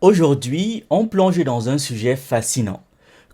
Aujourd'hui, on plonge dans un sujet fascinant.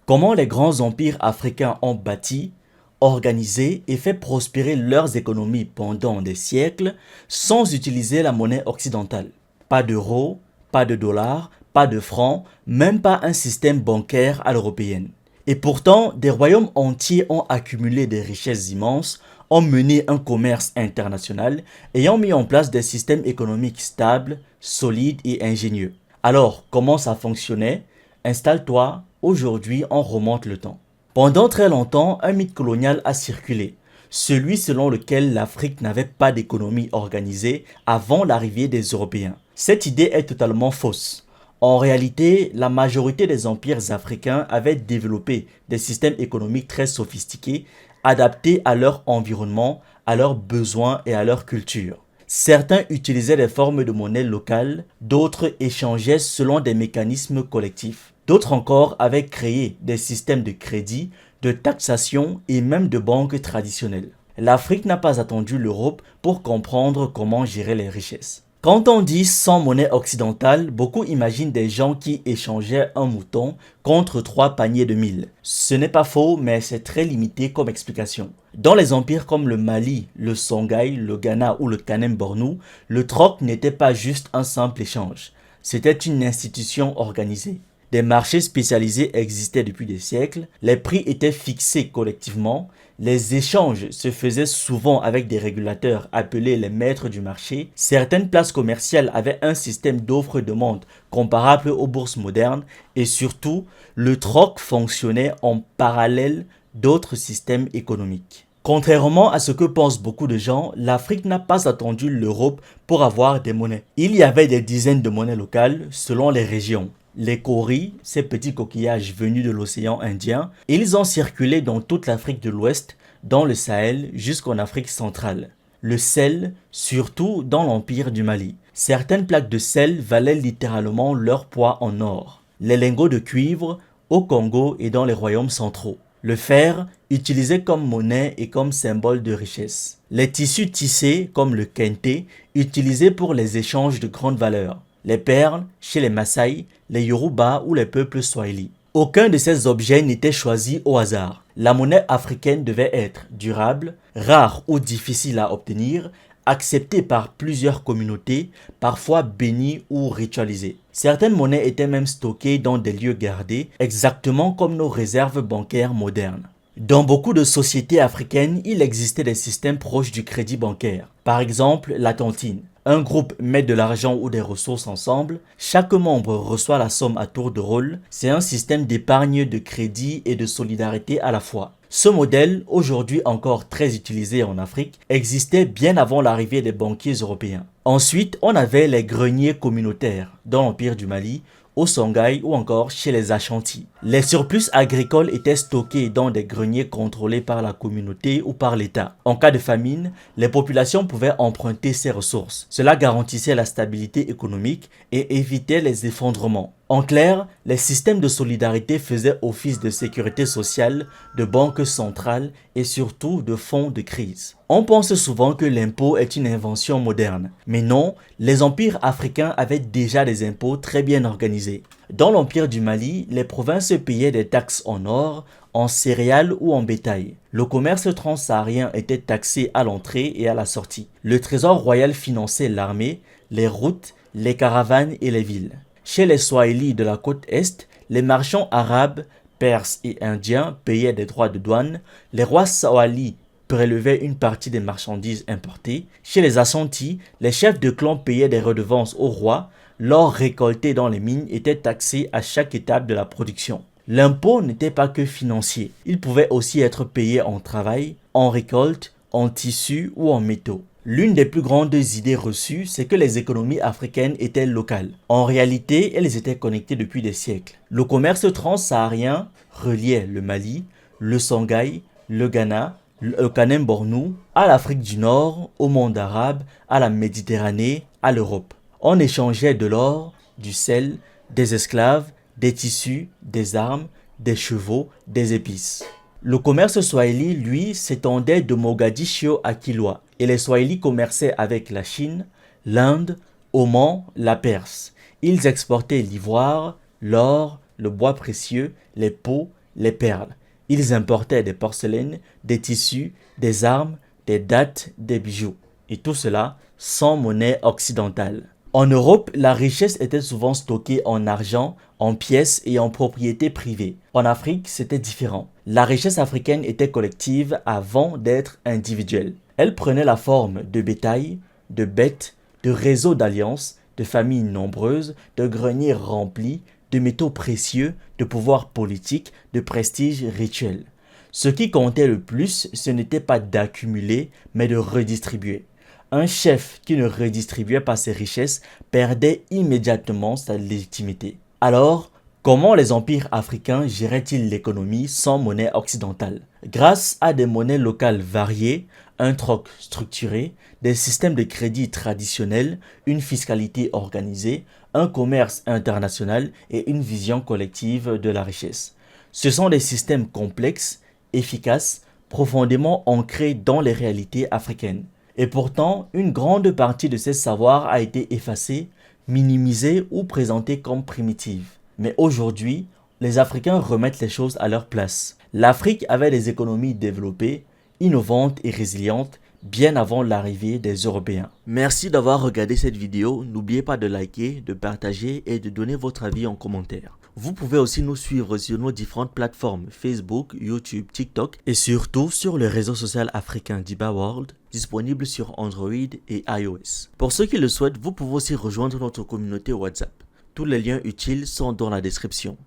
Comment les grands empires africains ont bâti, organisé et fait prospérer leurs économies pendant des siècles sans utiliser la monnaie occidentale. Pas d'euros, pas de dollars, pas de francs, même pas un système bancaire à l'européenne. Et pourtant, des royaumes entiers ont accumulé des richesses immenses, ont mené un commerce international et ont mis en place des systèmes économiques stables, solides et ingénieux. Alors, comment ça fonctionnait? Installe-toi, aujourd'hui on remonte le temps. Pendant très longtemps, un mythe colonial a circulé, celui selon lequel l'Afrique n'avait pas d'économie organisée avant l'arrivée des Européens. Cette idée est totalement fausse. En réalité, la majorité des empires africains avaient développé des systèmes économiques très sophistiqués, adaptés à leur environnement, à leurs besoins et à leur culture. Certains utilisaient des formes de monnaie locales, d'autres échangeaient selon des mécanismes collectifs. D'autres encore avaient créé des systèmes de crédit, de taxation et même de banques traditionnelles. L'Afrique n'a pas attendu l'Europe pour comprendre comment gérer les richesses. Quand on dit sans monnaie occidentale, beaucoup imaginent des gens qui échangeaient un mouton contre 3 paniers de mil. Ce n'est pas faux, mais c'est très limité comme explication. Dans les empires comme le Mali, le Songhai, le Ghana ou le Kanem-Bornou, le troc n'était pas juste un simple échange. C'était une institution organisée. Des marchés spécialisés existaient depuis des siècles, les prix étaient fixés collectivement, les échanges se faisaient souvent avec des régulateurs appelés les maîtres du marché, certaines places commerciales avaient un système d'offre-demande comparable aux bourses modernes et surtout, le troc fonctionnait en parallèle d'autres systèmes économiques. Contrairement à ce que pensent beaucoup de gens, l'Afrique n'a pas attendu l'Europe pour avoir des monnaies. Il y avait des dizaines de monnaies locales selon les régions. Les kauris, ces petits coquillages venus de l'océan Indien, ils ont circulé dans toute l'Afrique de l'Ouest, dans le Sahel jusqu'en Afrique centrale. Le sel, surtout dans l'empire du Mali. Certaines plaques de sel valaient littéralement leur poids en or. Les lingots de cuivre au Congo et dans les royaumes centraux. Le fer, utilisé comme monnaie et comme symbole de richesse. Les tissus tissés, comme le kente, utilisés pour les échanges de grande valeur. Les perles, chez les Maasai, les Yoruba ou les peuples Swahili. Aucun de ces objets n'était choisi au hasard. La monnaie africaine devait être durable, rare ou difficile à obtenir, acceptée par plusieurs communautés, parfois bénie ou ritualisée. Certaines monnaies étaient même stockées dans des lieux gardés, exactement comme nos réserves bancaires modernes. Dans beaucoup de sociétés africaines, il existait des systèmes proches du crédit bancaire. Par exemple, la tontine. Un groupe met de l'argent ou des ressources ensemble, chaque membre reçoit la somme à tour de rôle, c'est un système d'épargne, de crédit et de solidarité à la fois. Ce modèle, aujourd'hui encore très utilisé en Afrique, existait bien avant l'arrivée des banquiers européens. Ensuite, on avait les greniers communautaires dans l'Empire du Mali, au Songhai ou encore chez les Ashanti. Les surplus agricoles étaient stockés dans des greniers contrôlés par la communauté ou par l'État. En cas de famine, les populations pouvaient emprunter ces ressources. Cela garantissait la stabilité économique et évitait les effondrements. En clair, les systèmes de solidarité faisaient office de sécurité sociale, de banque centrale et surtout de fonds de crise. On pense souvent que l'impôt est une invention moderne, mais non, les empires africains avaient déjà des impôts très bien organisés. Dans l'empire du Mali, les provinces payaient des taxes en or, en céréales ou en bétail. Le commerce transsaharien était taxé à l'entrée et à la sortie. Le trésor royal finançait l'armée, les routes, les caravanes et les villes. Chez les Swahili de la côte Est, les marchands arabes, perses et indiens payaient des droits de douane, les rois Swahili prélevaient une partie des marchandises importées. Chez les Ashanti, les chefs de clan payaient des redevances au roi, l'or récolté dans les mines était taxé à chaque étape de la production. L'impôt n'était pas que financier, il pouvait aussi être payé en travail, en récolte, en tissu ou en métaux. L'une des plus grandes idées reçues, c'est que les économies africaines étaient locales. En réalité, elles étaient connectées depuis des siècles. Le commerce transsaharien reliait le Mali, le Songhai, le Ghana, le Kanem-Bornou, à l'Afrique du Nord, au monde arabe, à la Méditerranée, à l'Europe. On échangeait de l'or, du sel, des esclaves, des tissus, des armes, des chevaux, des épices. Le commerce swahili, lui, s'étendait de Mogadiscio à Kilwa, et les Swahili commerçaient avec la Chine, l'Inde, Oman, la Perse. Ils exportaient l'ivoire, l'or, le bois précieux, les peaux, les perles. Ils importaient des porcelaines, des tissus, des armes, des dattes, des bijoux. Et tout cela sans monnaie occidentale. En Europe, la richesse était souvent stockée en argent, en pièces et en propriétés privées. En Afrique, c'était différent. La richesse africaine était collective avant d'être individuelle. Elle prenait la forme de bétail, de bêtes, de réseaux d'alliances, de familles nombreuses, de greniers remplis, de métaux précieux, de pouvoir politique, de prestige rituel. Ce qui comptait le plus, ce n'était pas d'accumuler, mais de redistribuer. Un chef qui ne redistribuait pas ses richesses perdait immédiatement sa légitimité. Alors, comment les empires africains géraient-ils l'économie sans monnaie occidentale? Grâce à des monnaies locales variées, un troc structuré, des systèmes de crédit traditionnels, une fiscalité organisée, un commerce international et une vision collective de la richesse. Ce sont des systèmes complexes, efficaces, profondément ancrés dans les réalités africaines. Et pourtant, une grande partie de ces savoirs a été effacée, minimisée ou présentée comme primitive. Mais aujourd'hui, les Africains remettent les choses à leur place. L'Afrique avait des économies développées, innovantes et résilientes bien avant l'arrivée des Européens. Merci d'avoir regardé cette vidéo. N'oubliez pas de liker, de partager et de donner votre avis en commentaire. Vous pouvez aussi nous suivre sur nos différentes plateformes Facebook, YouTube, TikTok et surtout sur le réseau social africain Diba World, disponible sur Android et iOS. Pour ceux qui le souhaitent, vous pouvez aussi rejoindre notre communauté WhatsApp. Tous les liens utiles sont dans la description.